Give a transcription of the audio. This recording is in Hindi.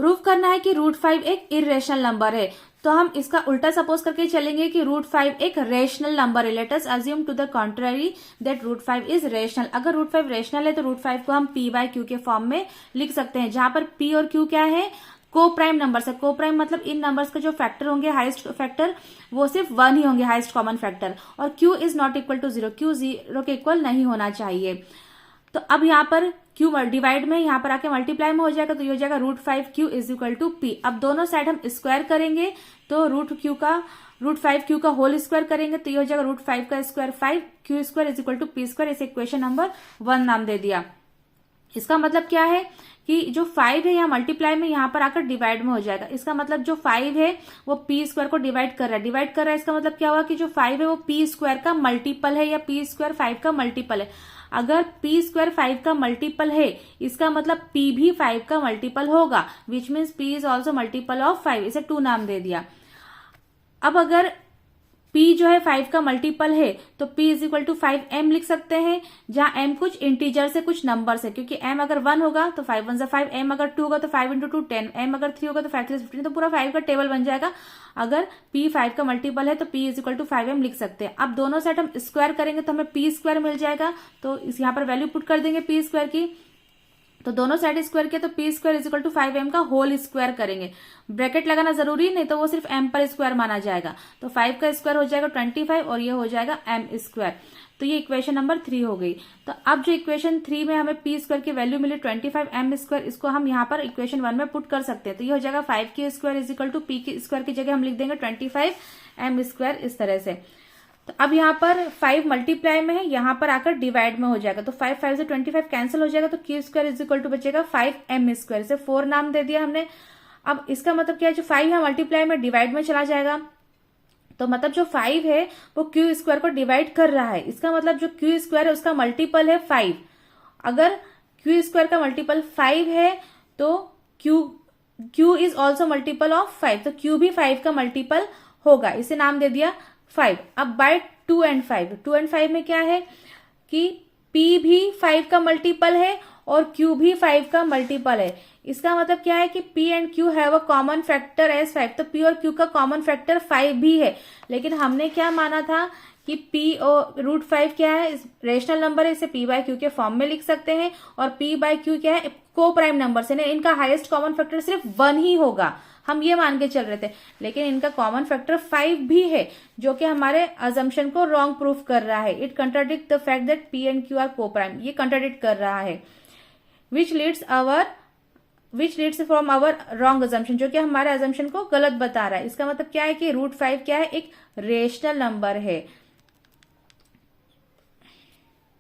प्रूफ करना है कि √5 एक इरेशनल नंबर है, तो हम इसका उल्टा सपोज करके चलेंगे कि √5 एक रेशनल नंबर है। Let us assume to the contrary that √5 is rational. अगर √5 रेशनल है तो √5 को हम p/q के फॉर्म में लिख सकते हैं, जहां पर p और q क्या है, को प्राइम नंबर्स है। को प्राइम मतलब इन नंबर्स का जो फैक्टर होंगे, हाईएस्ट फैक्टर, वो सिर्फ 1 ही होंगे, हाईएस्ट कॉमन फैक्टर। और q is not equal to 0, q 0 के इक्वल नहीं होना चाहिए। तो अब यहाँ पर q डिवाइड में यहाँ पर आके मल्टीप्लाई में हो जाएगा, तो ये हो जाएगा √5q is equal to p। अब दोनों साइड हम स्क्वायर करेंगे, तो √5q का होल स्क्वायर करेंगे, तो ये हो जाएगा √5 का square 5, q square is equal to p square. इसे इक्वेशन नंबर 1 नाम दे दिया। इसका मतलब क्या है कि जो 5 है यहाँ मल्टीप्लाई में यहाँ पर आकर डिवाइड में हो जाएगा। इसका मतलब जो 5 है वो p स्क्वायर को डिवाइड कर रहा है। इसका मतलब क्या हुआ कि जो 5 है वो p स्क्वायर का मल्टीपल है, या p स्क्वायर 5 का मल्टीपल है। अगर p स्क्वायर 5 का मल्टीपल है, इसका मतलब p भी 5 का मल्टीपल होगा, which means p is also multiple of 5। इसे 2 नाम दे दिया। अब अगर p जो है 5 का मल्टीपल है, तो p is equal to 5m लिख सकते हैं, जहां m कुछ इंटीजर से कुछ नंबर से, क्योंकि m अगर 1 होगा तो 5 1 5, m अगर 2 होगा तो 5 इंटू 2 10, m अगर 3 होगा तो 5 3 15, तो पूरा 5 का टेबल बन जाएगा। अगर p 5 का मल्टीपल है तो p is equal to 5m लिख सकते हैं। अब दोनों साइड हम स्क्वायर करेंगे तो हमें p स्क्वायर मिल जाएगा, तो इस यहाँ पर वैल्यू पुट कर देंगे p स्क्वायर की। तो दोनों साइड स्क्वायर किया तो p square is equal to 5m का होल स्क्वायर करेंगे। ब्रैकेट लगाना जरूरी नहीं, तो वो सिर्फ m पर स्क्वायर माना जाएगा। तो 5 का स्क्वायर हो जाएगा 25 और ये हो जाएगा m स्क्वायर। तो ये इक्वेशन नंबर 3 हो गई। तो अब जो इक्वेशन 3 में हमें p स्क्वायर की वैल्यू मिली 25m स्क्वायर, इसको हम यहाँ पर इक्वेशन 1 में पुट कर सकते हैं। तो ये हो जाएगा 5 की square is equal to p की स्क्वायर की जगह हम लिख देंगे 25m स्क्वायर, इस तरह से। तो अब यहाँ पर 5 मल्टीप्लाई में है, यहाँ पर आकर डिवाइड में हो जाएगा, तो 5 5 से 25 कैंसिल हो जाएगा, तो q square is equal to बचेगा 5m स्क्वायर। से 4 नाम दे दिया हमने। अब इसका मतलब क्या है, जो 5 है मल्टीप्लाई में डिवाइड में चला जाएगा, तो मतलब जो 5 है वो q स्क्वायर को डिवाइड कर रहा है। इसका मतलब जो q स्क्वायर है उसका मल्टीपल है 5। अगर q स्क्वायर का मल्टीपल 5 है तो q is also multiple of 5, तो q भी 5 का मल्टीपल होगा। इसे नाम दे दिया 5। अब बाय 2 एंड 5 में क्या है कि p भी 5 का मल्टीपल है और q भी 5 का मल्टीपल है। इसका मतलब क्या है कि p and q have a common factor as 5, तो p और q का कॉमन फैक्टर 5 भी है। लेकिन हमने क्या माना था कि p और √5 क्या है, रेशनल नंबर है, इसे p/q के फॉर्म में लिख सकते हैं। और p/q क्या है, को प्राइम नंबर से, इनका हाईएस्ट कॉमन फैक्टर सिर्फ 1 ही होगा, हम ये मान के चल रहे थे। लेकिन इनका कॉमन फैक्टर 5 भी है, जो कि हमारे अजम्पशन को रॉन्ग प्रूफ कर रहा है। It contradict the fact that p and q are coprime, ये कंट्राडिक्ट कर रहा है। Which leads from our wrong assumption, जो कि हमारे अजम्पशन को गलत बता रहा है। इसका मतलब क्या है कि √5 क्या है, एक रेशनल नंबर है।